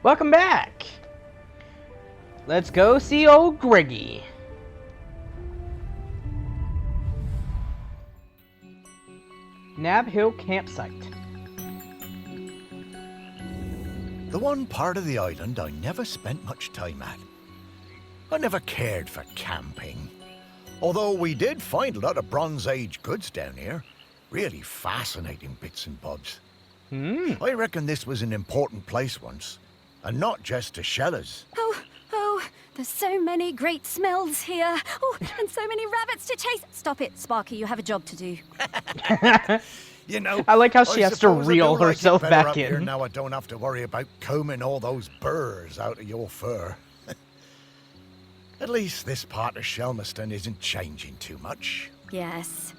Welcome back. Let's go see old Greggy. Nab Hill Campsite. The one part of the island I never spent much time at. I never cared for camping. Although we did find a lot of Bronze Age goods down here. Really fascinating bits and bobs. I reckon this was an important place once. And not just to shellers. Oh, there's so many great smells here. Oh, and so many rabbits to chase. Stop it, Sparky, you have a job to do. You know, I like how she has to suppose I reel do like it herself better back up here in. now I don't have to worry about combing all those burrs out of your fur. At least this part of Shelmerston isn't changing too much. Yes.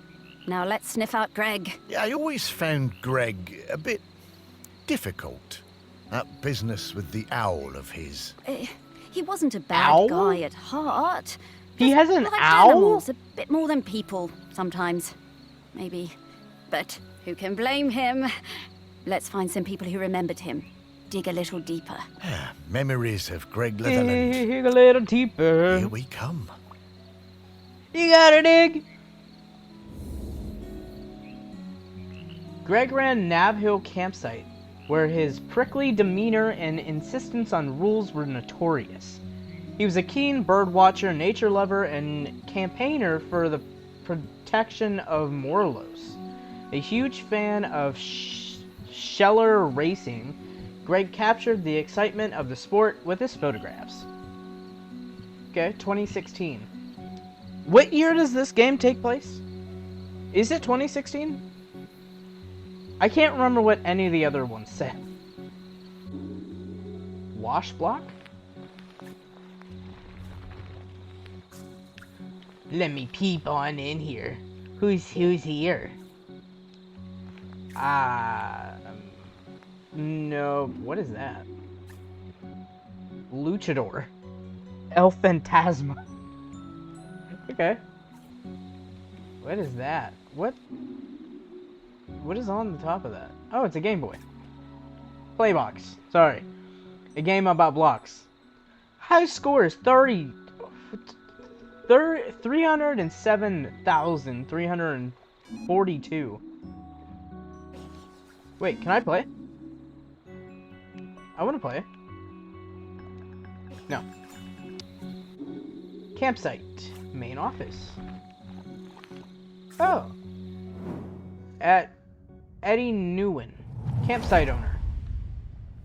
Now let's sniff out Greg. Yeah, I always found Greg a bit difficult. That business with the owl of his. He wasn't a bad Owl? guy at heart. He has an Like owl? animals, a bit more than people, sometimes. Maybe. But who can blame him? Let's find some people who remembered him. Dig a little deeper. Memories of Greg Litherland. Dig a little deeper. Here we come. You gotta dig. Greg ran Nab Hill Campsite, where his prickly demeanor and insistence on rules were notorious. He was a keen birdwatcher, nature lover, and campaigner for the protection of Morlos. A huge fan of sheller racing, Greg captured the excitement of the sport with his photographs. Okay, 2016. What year does this game take place? Is it 2016? I can't remember what any of the other ones said. Wash block? Let me peep on in here. Who's here? No, what is that? Luchador. El Phantasma. Okay. What is that? What is on the top of that? Oh, it's a Game Boy. Playbox. Sorry. A game about blocks. High score is 307,342. Wait, can I play? I want to play. No. Campsite. Main office. Oh. At Eddie Nguyen, campsite owner.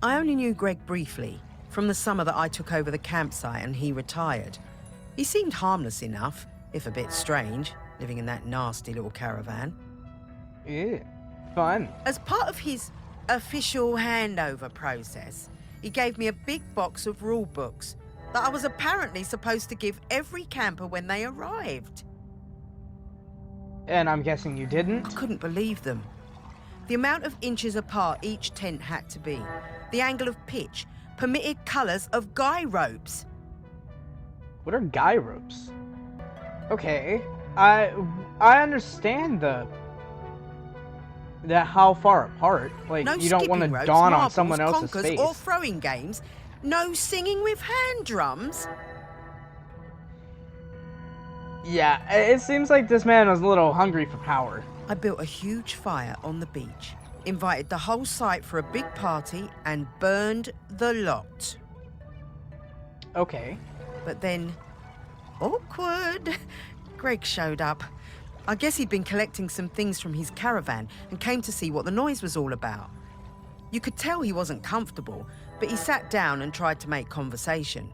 I only knew Greg briefly, from the summer that I took over the campsite and he retired. He seemed harmless enough, if a bit strange, living in that nasty little caravan. Yeah, fun. As part of his official handover process, he gave me a big box of rule books that I was apparently supposed to give every camper when they arrived. And I'm guessing you didn't? I couldn't believe them. The amount of inches apart each tent had to be, the angle of pitch, permitted colours of guy ropes. What are guy ropes? Okay, I understand the how far apart. Like, No you don't want to skipping ropes, dawn on marbles, someone else's conkers, face. or throwing games. No singing with hand drums. Yeah, it seems like this man was a little hungry for power. I built a huge fire on the beach, invited the whole site for a big party, and burned the lot. Okay. But then, awkward, Greg showed up. I guess he'd been collecting some things from his caravan and came to see what the noise was all about. You could tell he wasn't comfortable, but he sat down and tried to make conversation.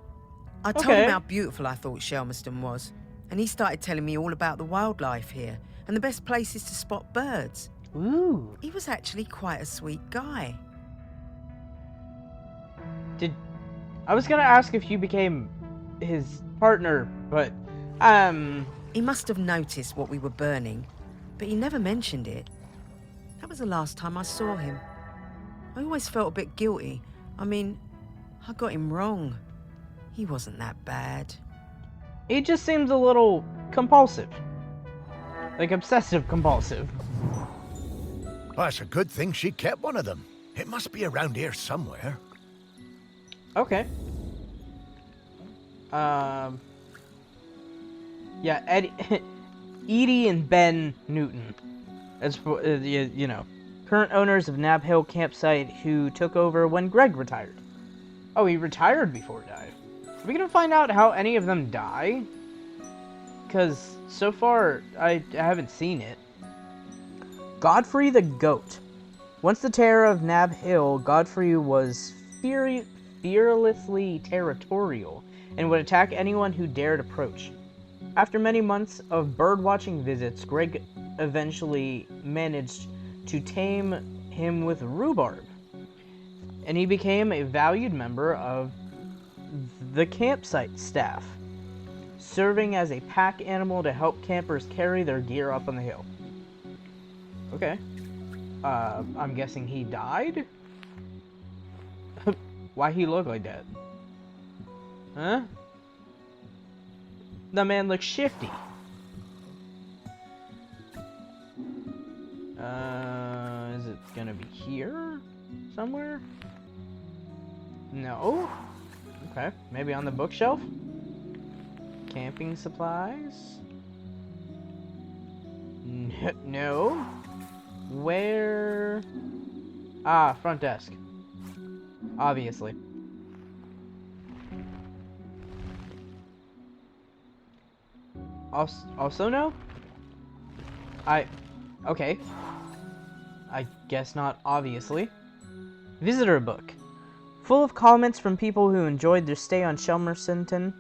I told Okay. him how beautiful I thought Shelmerston was, and he started telling me all about the wildlife here and the best places to spot birds. Ooh. He was actually quite a sweet guy. I was gonna ask if you became his partner, but, He must have noticed what we were burning, but he never mentioned it. That was the last time I saw him. I always felt a bit guilty. I mean, I got him wrong. He wasn't that bad. he just seems a little compulsive. Like, obsessive compulsive. Well, it's a good thing she kept one of them. It must be around here somewhere. Okay. Yeah, Eddie, Edie and Ben Newton. As for, you know, current owners of Nab Hill campsite who took over when Greg retired. Oh, he retired before he died. Are we gonna find out how any of them die? Because so far, I haven't seen it. Godfrey the Goat. Once the terror of Nab Hill, Godfrey was fearlessly territorial and would attack anyone who dared approach. After many months of birdwatching visits, Greg eventually managed to tame him with rhubarb, and he became a valued member of the campsite staff, serving as a pack animal to help campers carry their gear up on the hill. Okay. I'm guessing he died? Why he look like that? Huh? The man looks shifty. Is it gonna be here? Somewhere? No? Okay, maybe on the bookshelf? Camping supplies? No? Where? Ah, front desk. Obviously. Also no? Okay. I guess not, obviously. Visitor book. Full of comments from people who enjoyed their stay on Shelmerston.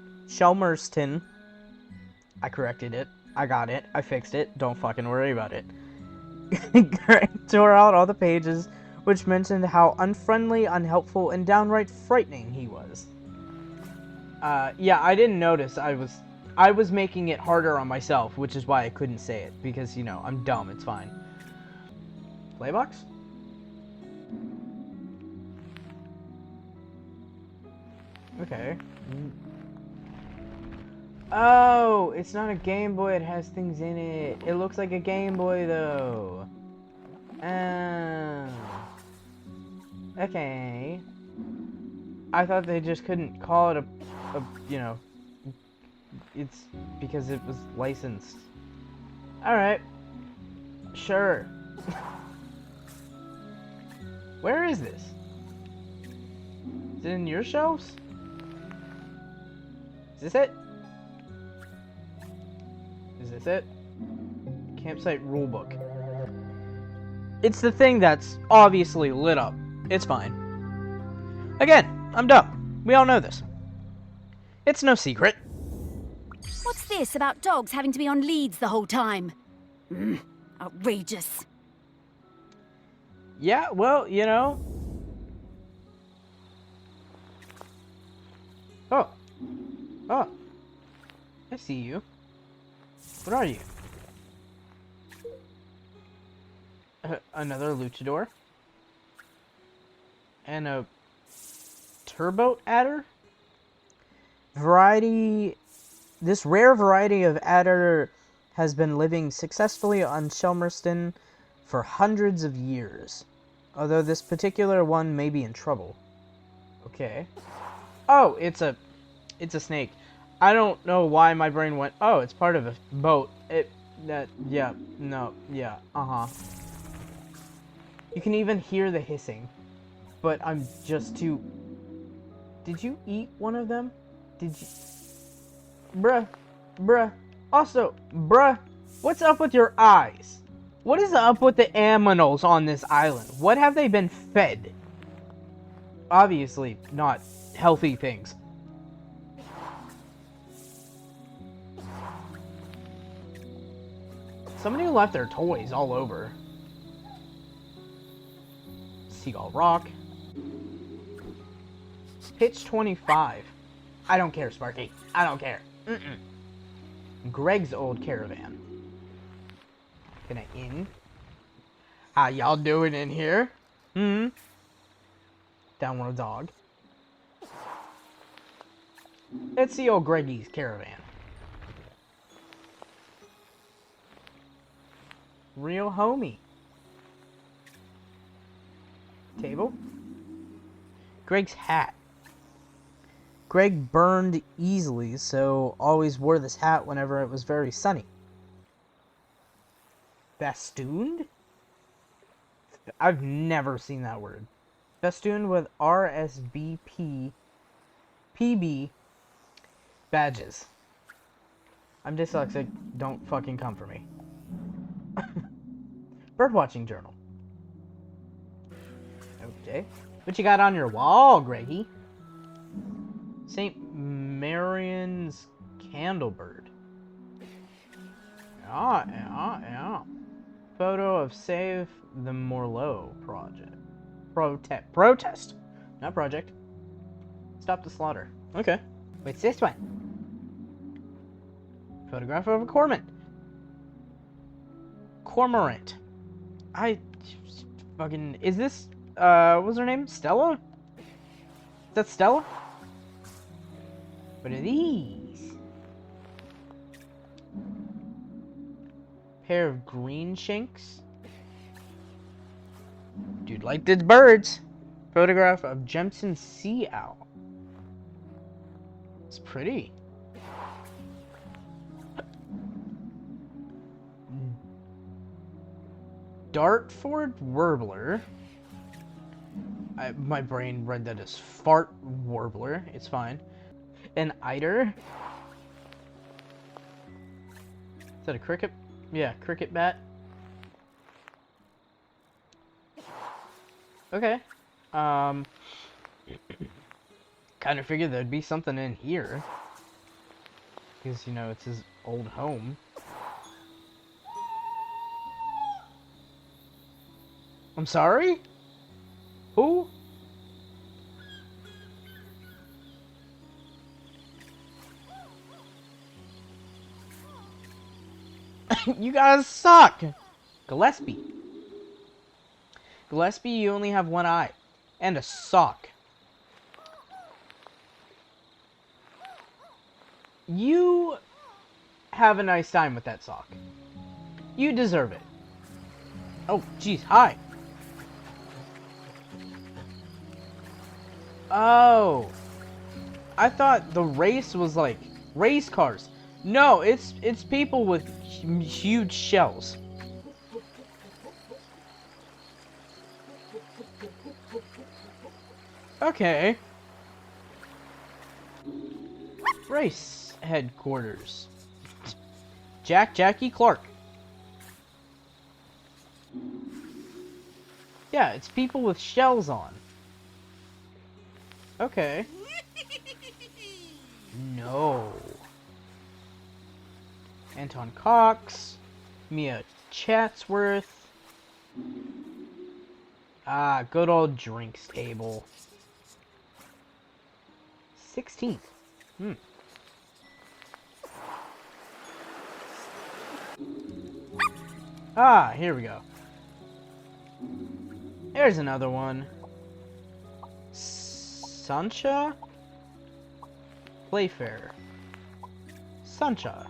I corrected it. I got it. I fixed it. Don't fucking worry about it. Greg tore out all the pages, which mentioned how unfriendly, unhelpful, and downright frightening he was. Yeah, I didn't notice. I was making it harder on myself, which is why I couldn't say it, because, you know, I'm dumb, it's fine. Playbox? Okay. Oh, it's not a Game Boy, it has things in it. It looks like a Game Boy, though. Okay. I thought they just couldn't call it a you know, it's because it was licensed. Alright. Sure. Where is this? Is it in your shelves? Is this it? Is this it? Campsite rulebook. It's the thing that's obviously lit up. It's fine. Again, I'm dumb. We all know this. It's no secret. What's this about dogs having to be on leads the whole time? Outrageous. Yeah, well, you know. Oh. Oh. I see you. What are you? Another luchador. And a turbo adder? This rare variety of adder has been living successfully on Shelmerston for hundreds of years. Although this particular one may be in trouble. Okay. Oh, it's a snake. I don't know why my brain went, oh, it's part of a boat. Yeah, uh-huh. You can even hear the hissing. But I'm just too... Did you eat one of them? Did you... Bruh. Also, bruh, what's up with your eyes? What is up with the aminals on this island? What have they been fed? Obviously, not healthy things. Somebody left their toys all over. Seagull Rock. Pitch 25. I don't care, Sparky. I don't care. Greg's old caravan. Can I in? How y'all doing in here? Down with a dog. Let's see old Greggy's caravan. Real homie. Table. Greg's hat. Greg burned easily, so always wore this hat whenever it was very sunny. Festooned? I've never seen that word. Festooned with RSVP PB badges. I'm dyslexic, don't fucking come for me. Birdwatching journal. Okay. What you got on your wall, Greggy? St. Marian's Candlebird. Yeah. Photo of Save the Morleau project. Protest. Not project. Stop the slaughter. Okay. What's this one? Photograph of a cormorant. Is this, what's her name? Stella? Is that Stella? What are these? Pair of green shanks. Dude, like these birds. Photograph of Jemson sea owl. It's pretty. Dartford warbler. My brain read that as fart warbler. It's fine. An eider. Is that a cricket? Yeah, cricket bat. Okay. Kind of figured there'd be something in here. Because, you know, it's his old home. I'm sorry? Who? You guys suck! Gillespie. Gillespie, you only have one eye. And a sock. You have a nice time with that sock. You deserve it. Oh, jeez, hi. Oh. I thought the race was like race cars. No, it's people with huge shells. Okay. Race headquarters. Jackie Clark. Yeah, it's people with shells on. Okay. No. Anton Cox. Mia Chatsworth. Ah, good old drinks table. 16th. Ah, here we go. There's another one. Sancha? Playfair. Sancha.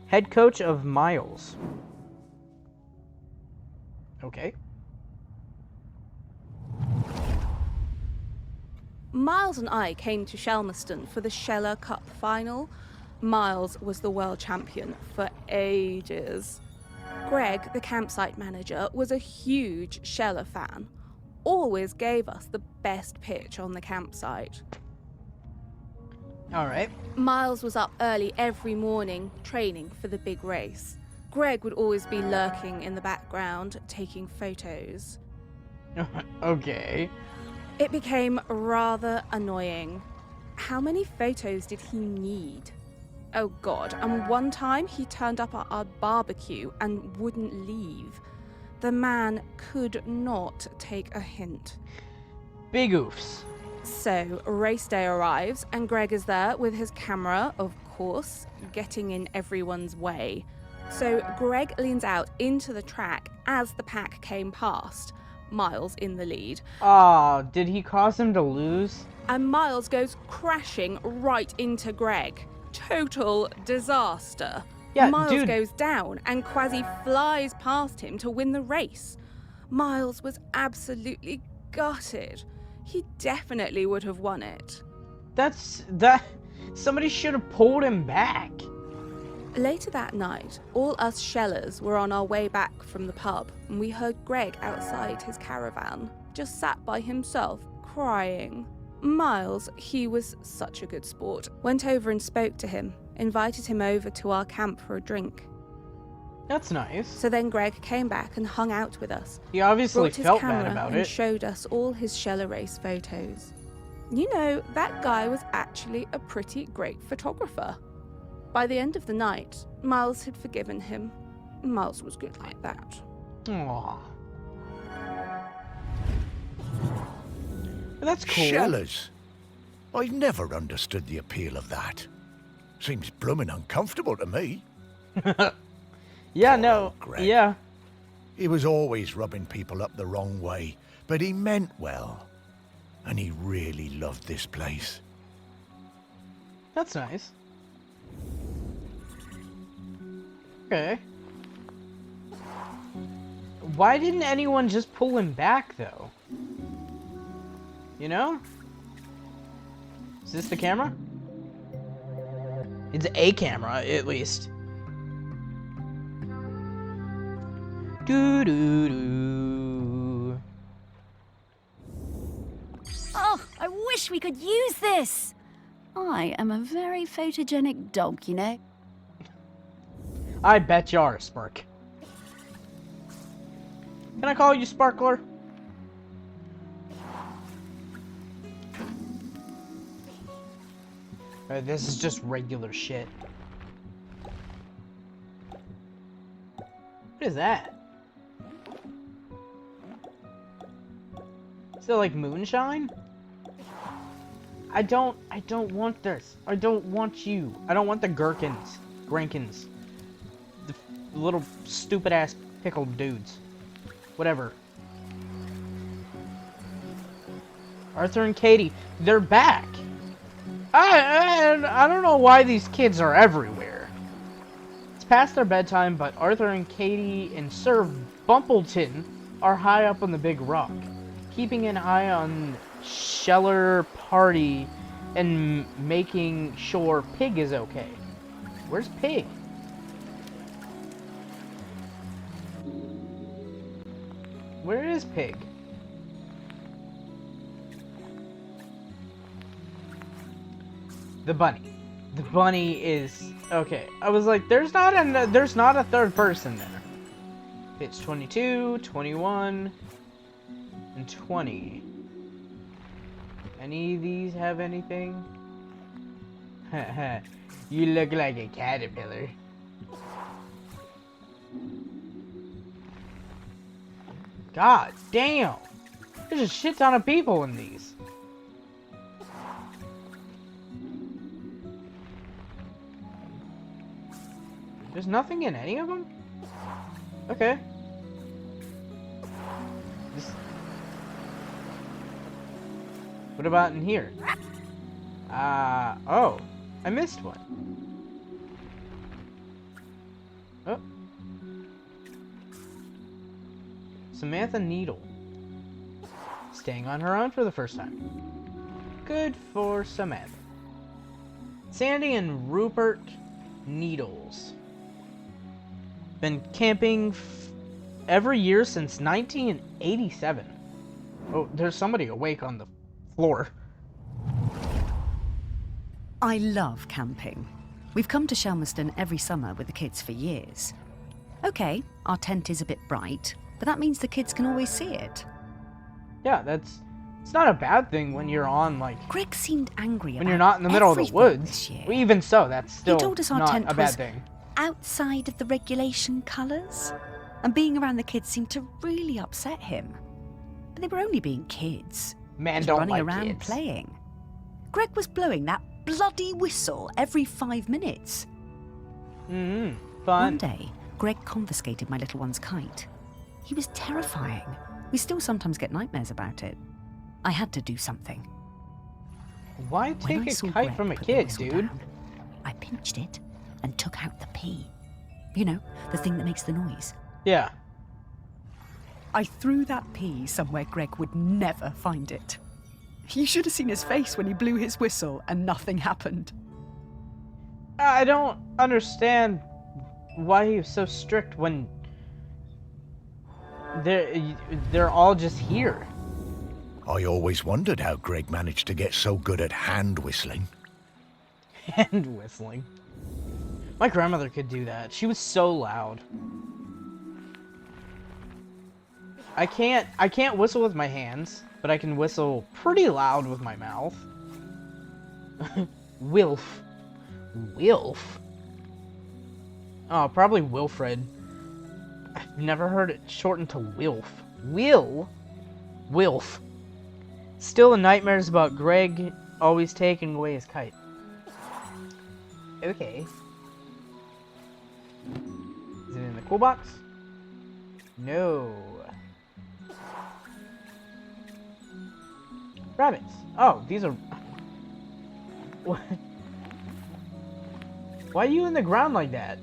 Head coach of Miles. Okay. Miles and I came to Shelmerston for the Sheller Cup final. Miles was the world champion for ages. Greg, the campsite manager, was a huge Sheller fan. Always gave us the best pitch on the campsite. Alright. Miles was up early every morning, training for the big race. Greg would always be lurking in the background, taking photos. Okay. It became rather annoying. How many photos did he need? Oh god, and one time he turned up at our barbecue and wouldn't leave. The man could not take a hint. Big oofs. So, race day arrives, and Greg is there with his camera, of course, getting in everyone's way. So, Greg leans out into the track as the pack came past. Miles in the lead. Aw, did he cause him to lose? And Miles goes crashing right into Greg. Total disaster. Yeah, Miles dude. goes down and Quasi flies past him to win the race. Miles was absolutely gutted. He definitely would have won it. that. Somebody should have pulled him back. Later that night, all us Shellers were on our way back from the pub, and we heard Greg outside his caravan, just sat by himself, crying. Miles, he was such a good sport, went over and spoke to him, invited him over to our camp for a drink. That's nice. So then Greg came back and hung out with us. He obviously Brought his felt camera bad about and it. showed us all his Sheller race photos. You know, that guy was actually a pretty great photographer. By the end of the night, Miles had forgiven him. Miles was good like that. Aww. That's cool. Shellers. I've never understood the appeal of that. Seems bloomin' uncomfortable to me. Yeah, no. Greg. Yeah. He was always rubbing people up the wrong way, but he meant well. And he really loved this place. That's nice. Okay. Why didn't anyone just pull him back, though? You know? Is this the camera? It's a camera, at least. Doo-doo-doo. Oh, I wish we could use this. I am a very photogenic dog, you know. I bet you are, Spark. Can I call you Sparkler? This is just regular shit. What is that? Is it like moonshine? I don't want this. I don't want you. I don't want the gherkins. Grankins. The little stupid ass pickled dudes. Whatever. Arthur and Katie, they're back. I don't know why these kids are everywhere. It's past their bedtime, but Arthur and Katie and Sir Bumpleton are high up on the big rock, keeping an eye on Sheller Party and making sure Pig is okay. Where's Pig? Where is Pig? The bunny. The bunny is okay. I was like, there's not a third person there. It's 22, 21, and 20. Any of these have anything? You look like a caterpillar. God damn! There's a shit ton of people in these. There's nothing in any of them? Okay. What about in here? Oh. I missed one. Oh. Samantha Needle. Staying on her own for the first time. Good for Samantha. Sandy and Rupert Needles. Been camping every year since 1987. Oh, there's somebody awake on the floor. I love camping. We've come to Shelmerston every summer with the kids for years. Okay, our tent is a bit bright, but that means the kids can always see it. Yeah, it's not a bad thing when you're on, like, Greg seemed angry when about you're not in the middle of the everything woods. this year. Well, even so, that's still He told us our not tent a bad was thing. outside of the regulation colours, and being around the kids seemed to really upset him. But they were only being kids, Man, just don't running like around kids. playing. Greg was blowing that bloody whistle every 5 minutes. Fun. One day, Greg confiscated my little one's kite. He was terrifying. We still sometimes get nightmares about it. I had to do something. Why When take I a saw kite Greg from a put the kid, whistle dude? down, I pinched it and took out the P. You know, the thing that makes the noise. Yeah. I threw that P somewhere Greg would never find it. You should have seen his face when he blew his whistle and nothing happened. I don't understand why he was so strict when they're all just here. I always wondered how Greg managed to get so good at hand whistling. Hand whistling. My grandmother could do that. She was so loud. I can't whistle with my hands, but I can whistle pretty loud with my mouth. Wilf. Wilf? Oh, probably Wilfred. I've never heard it shortened to Wilf. Wilf. Still the nightmares about Greg always taking away his kite. Okay. Is it in the cool box? No. Rabbits. Oh, these are... What? Why are you in the ground like that?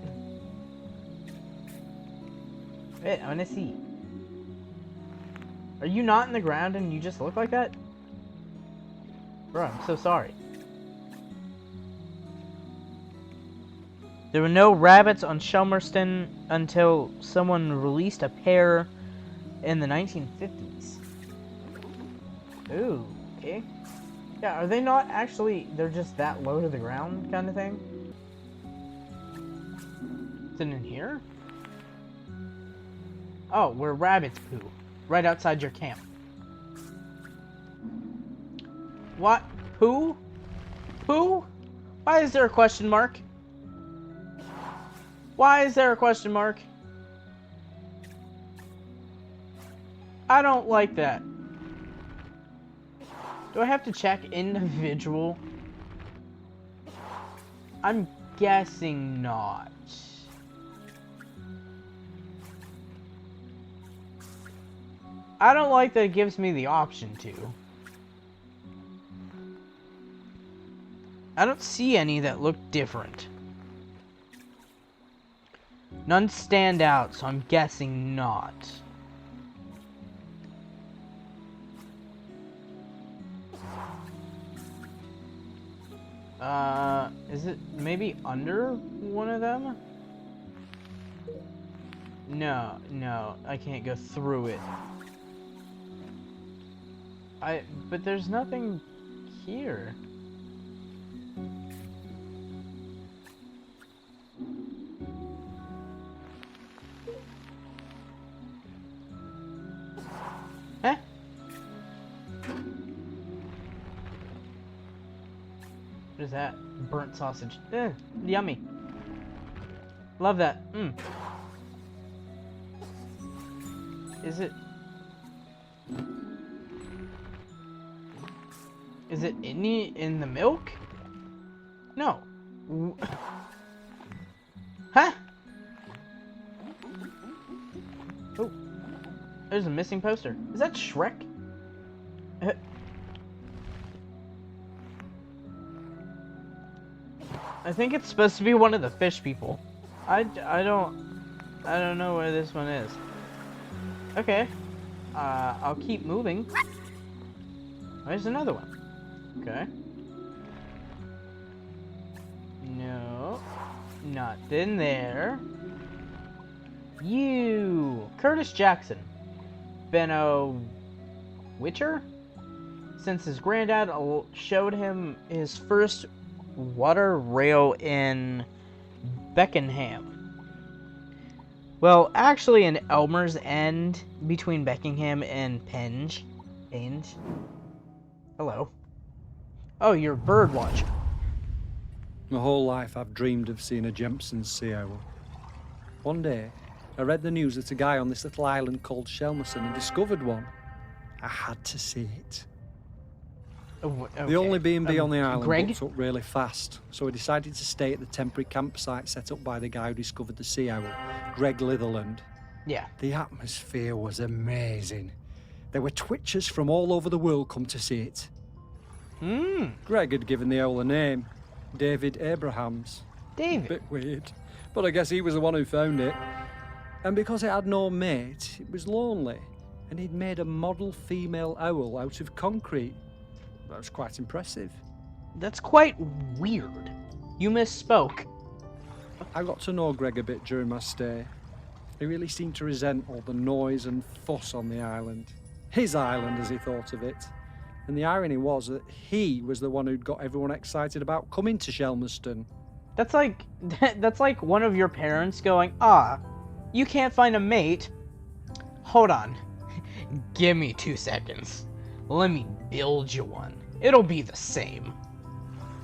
Wait, I wanna see. Are you not in the ground and you just look like that? Bro, I'm so sorry. There were no rabbits on Shelmerston until someone released a pair in the 1950s. Ooh, okay. Yeah, are they not actually, they're just that low to the ground kind of thing? Is it in here? Oh, where rabbits poo. Right outside your camp. What? Poo? Poo? Why is there a question mark? Why is there a question mark? I don't like that. Do I have to check individual? I'm guessing not. I don't like that it gives me the option to. I don't see any that look different. None stand out, so I'm guessing not. Is it maybe under one of them? No, I can't go through it. But there's nothing here. Huh? What is that? Burnt sausage. Yummy. Love that. Is it in the milk? No. Huh? Oh. There's a missing poster. Is that Shrek? I think it's supposed to be one of the fish people. I don't know where this one is. Okay. I'll keep moving. There's another one. Okay. No. Not in there. You! Curtis Jackson. Benno... Witcher? Since his granddad showed him his first water rail in Beckenham. Well, actually in Elmer's End, between Beckenham and Penge. Hello. Oh, you're a bird watcher. My whole life I've dreamed of seeing a Jempson's sea owl. One day, I read the news that a guy on this little island called Shelmerston had discovered one. I had to see it. Okay. The only B&B on the island Greg? booked up really fast, so I decided to stay at the temporary campsite set up by the guy who discovered the sea owl, Greg Litherland. Yeah. The atmosphere was amazing. There were twitchers from all over the world come to see it. Greg had given the owl a name, David Abrahams. David? Bit weird, but I guess he was the one who found it. And because it had no mate, it was lonely, and he'd made a model female owl out of concrete. That was quite impressive. That's quite weird. You misspoke. I got to know Greg a bit during my stay. He really seemed to resent all the noise and fuss on the island. His island, as he thought of it. And the irony was that he was the one who'd got everyone excited about coming to Shelmerston. That's like one of your parents going, you can't find a mate. Hold on. Give me 2 seconds. Let me build you one. It'll be the same.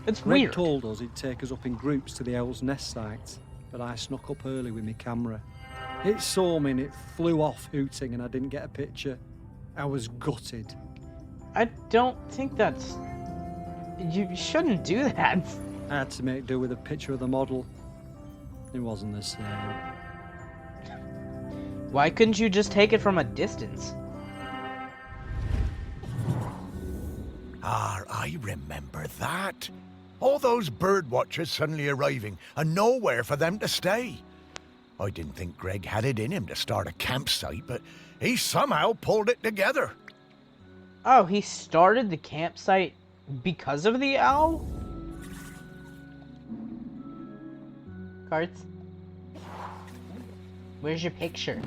It's Greg weird. told us he'd take us up in groups to the Owl's Nest site, but I snuck up early with my camera. It saw me and it flew off hooting and I didn't get a picture. I was gutted. I don't think that's... You shouldn't do that. I had to make do with a picture of the model. It wasn't the same. Why couldn't you just take it from a distance? I remember that. All those bird watchers suddenly arriving and nowhere for them to stay. I didn't think Greg had it in him to start a campsite, but he somehow pulled it together. Oh, he started the campsite because of the owl? Cards? Where's your picture?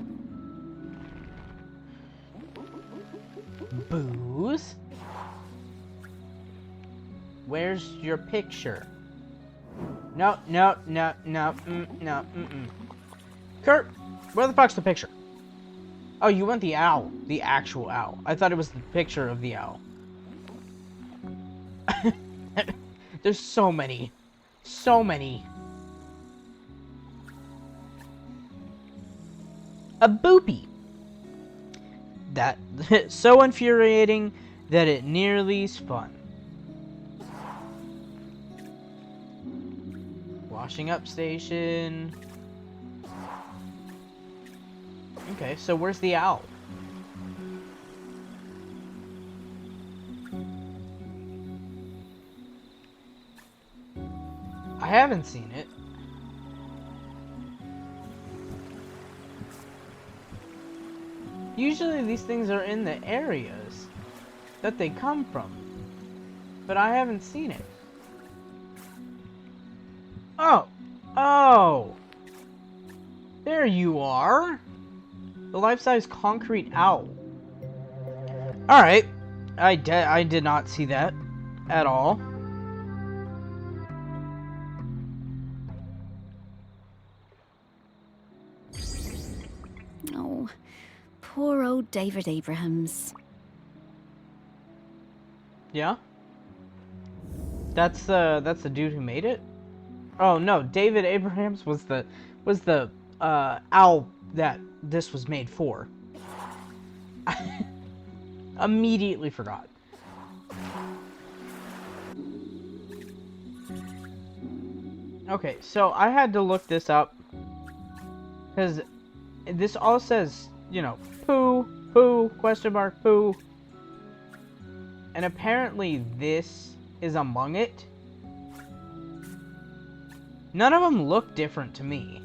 Booze? Where's your picture? No. Kurt, where the fuck's the picture? Oh, you want the owl. The actual owl. I thought it was the picture of the owl. There's so many. So many. A boopy. That so infuriating that it nearly spun. Washing up station. Okay, so where's the owl? I haven't seen it. Usually these things are in the areas that they come from, but I haven't seen it. Oh! There you are! The life-size concrete owl. Alright. I did not see that at all. Oh, poor old David Abrahams. Yeah? That's the dude who made it? Oh no, David Abrahams was the owl that this was made for. Immediately forgot. Okay, so I had to look this up because this all says, you know, poo, question mark, poo. And apparently this is among it. None of them look different to me.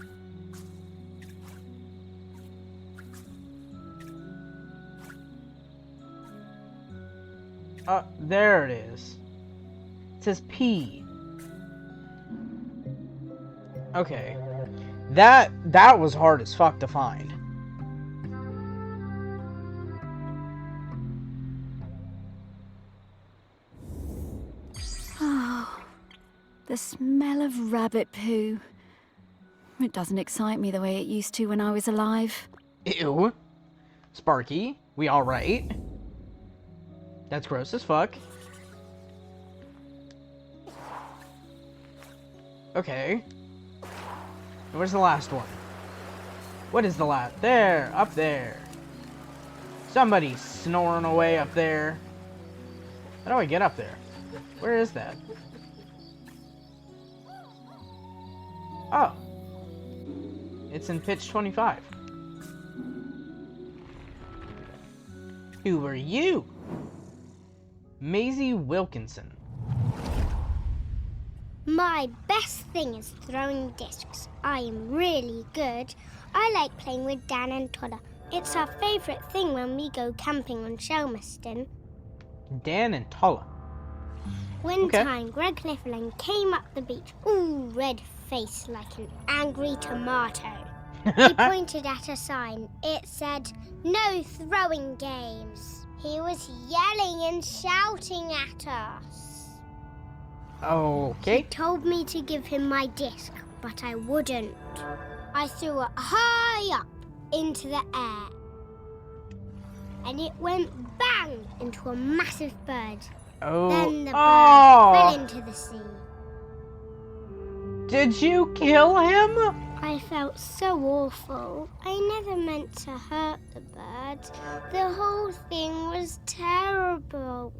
There it is. It says P. Okay. That was hard as fuck to find. Oh, the smell of rabbit poo. It doesn't excite me the way it used to when I was alive. Ew. Sparky, we alright? That's gross as fuck. Okay. Where's the last one? What is the last? There, up there. Somebody's snoring away up there. How do I get up there? Where is that? Oh. It's in pitch 25. Who are you? Maisie Wilkinson. My best thing is throwing discs. I am really good. I like playing with Dan and Toddler. It's our favourite thing when we go camping on Shelmerston. Dan and Tolla. One Okay. time, Greg Clifferland came up the beach, all red-faced like an angry tomato. He pointed at a sign. It said, "No throwing games." He was yelling and shouting at us. He Okay. told me to give him my disc, but I wouldn't. I threw it high up into the air. And it went bang into a massive bird. Oh. Then the bird Oh. fell into the sea. Did you kill him? I felt so awful. I never meant to hurt the bird. The whole thing was terrible.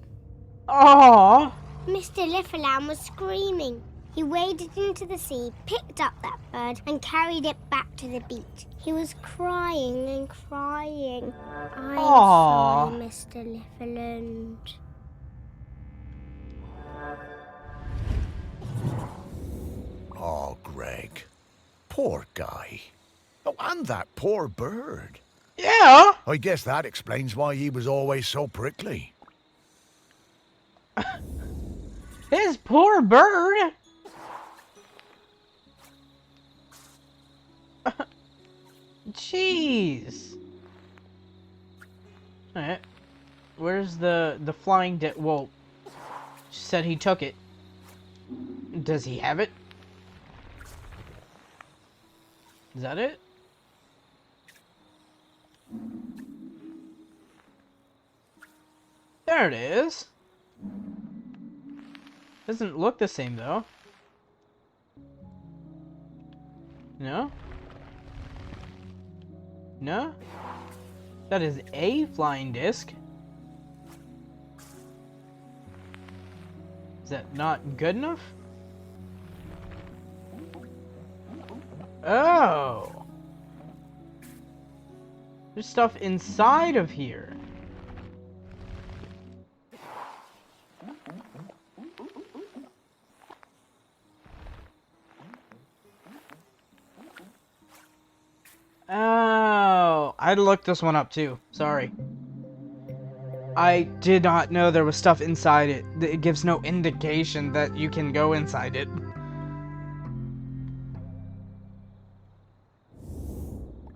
Oh. Mr. Lifferlam was screaming. He waded into the sea, picked up that bird, and carried it back to the beach. He was crying and crying. I'm Aw. sorry, Mr. Lifferland. Oh, Greg. Poor guy. Oh, and that poor bird. Yeah. I guess that explains why he was always so prickly. His poor bird. Jeez. Alright. Where's the flying well, she said he took it. Does he have it? Is that it? There it is. Doesn't look the same though. No? No? That is a flying disc. Is that not good enough? Oh! There's stuff inside of here. Oh, I looked this one up too. Sorry. I did not know there was stuff inside it. It gives no indication that you can go inside it.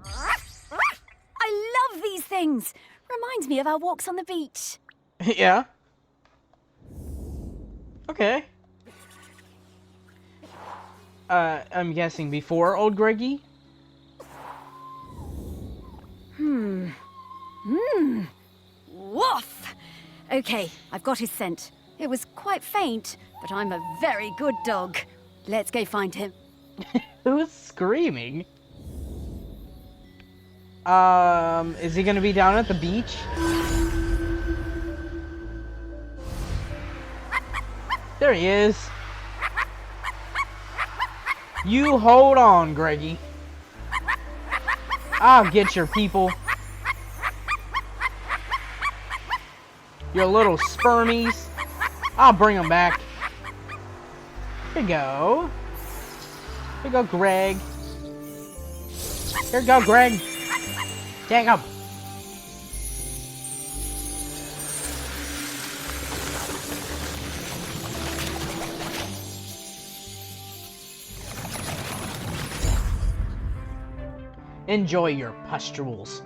I love these things. Reminds me of our walks on the beach. Yeah. Okay. I'm guessing before Old Greggy? Woof! Okay, I've got his scent. It was quite faint, but I'm a very good dog. Let's go find him. Who's screaming? Is he gonna be down at the beach? There he is. You hold on, Greggy. I'll get your people. Your little spermies. I'll bring them back. Here you go. Here you go, Greg. Here you go, Greg. Take him. Enjoy your pustules.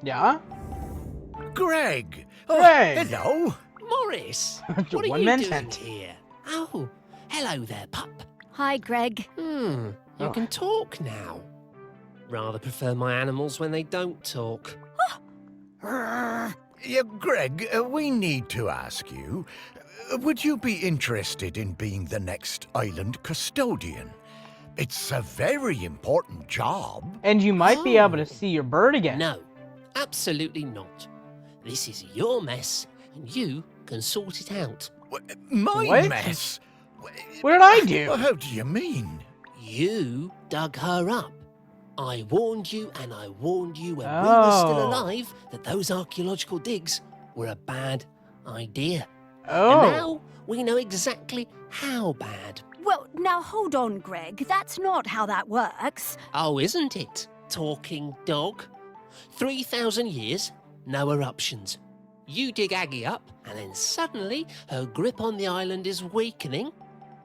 Yeah? Greg! Greg! Hello! Morris, what are One you man doing tent. here? Oh, hello there, pup. Hi, Greg. You Oh. can talk now. Rather prefer my animals when they don't talk. Yeah, Greg, we need to ask you, would you be interested in being the next island custodian? It's a very important job. And you might be Oh. able to see your bird again. No, absolutely not. This is your mess, and you can sort it out. My What? mess? What did I do? How do you mean? You dug her up. I warned you, and I warned you when we were still Oh. alive that those archaeological digs were a bad idea. Oh. And now we know exactly how bad. Well, now hold on, Greg. That's not how that works. Oh, isn't it? Talking dog. 3,000 years, no eruptions. You dig Aggie up, and then suddenly her grip on the island is weakening.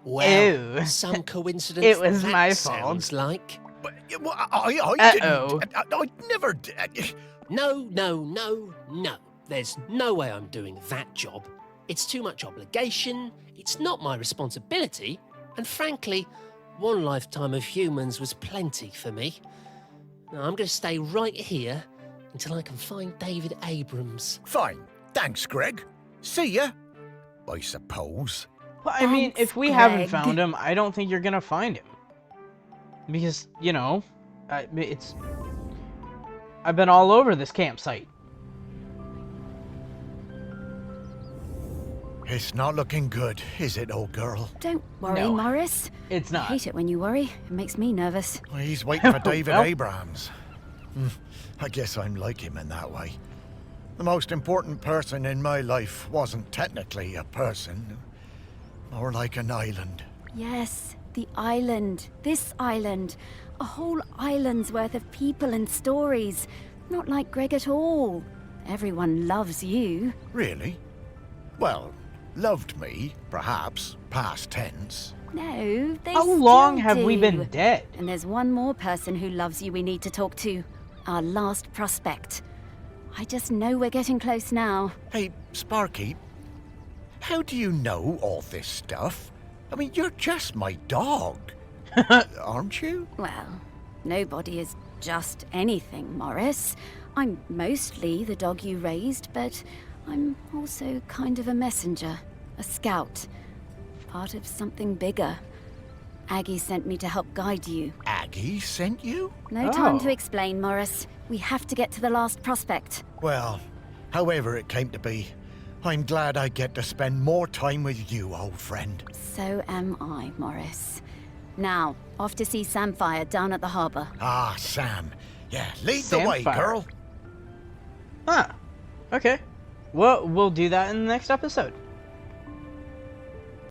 Well, Ew. some coincidence. It was that my fault. sounds like. But, well, I Uh-oh. didn't. I never did. No. There's no way I'm doing that job. It's too much obligation, it's not my responsibility, and frankly, one lifetime of humans was plenty for me. Now, I'm going to stay right here until I can find David Abrams. Fine. Thanks, Greg. See ya. I suppose. Well, I mean, Thanks, if we haven't Greg. found him, I don't think you're gonna find him. Because, you know, I've been all over this campsite. It's not looking good, is it, old girl? Don't worry, No. Morris. It's I not. hate it when you worry. It makes me nervous. He's waiting for David Well. Abrams. I guess I'm like him in that way. The most important person in my life wasn't technically a person. More like an island. Yes, the island. This island. A whole island's worth of people and stories. Not like Greg at all. Everyone loves you. Really? Well, loved me, perhaps, past tense. No, they How long still have we do. been dead? And there's one more person who loves you we need to talk to. Our last prospect. I just know we're getting close now. Hey, Sparky, how do you know all this stuff? I mean, you're just my dog. Aren't you? Well, nobody is just anything, Morris. I'm mostly the dog you raised, but I'm also kind of a messenger, a scout, part of something bigger. Aggie sent me to help guide you. Aggie sent you? No time Oh. to explain, Morris. We have to get to the last prospect. Well, however it came to be, I'm glad I get to spend more time with you, old friend. So am I, Morris. Now, off to see Samfire down at the harbour. Ah, Sam. Yeah, lead the way, Samfire. girl. Huh. Okay. Well, we'll do that in the next episode.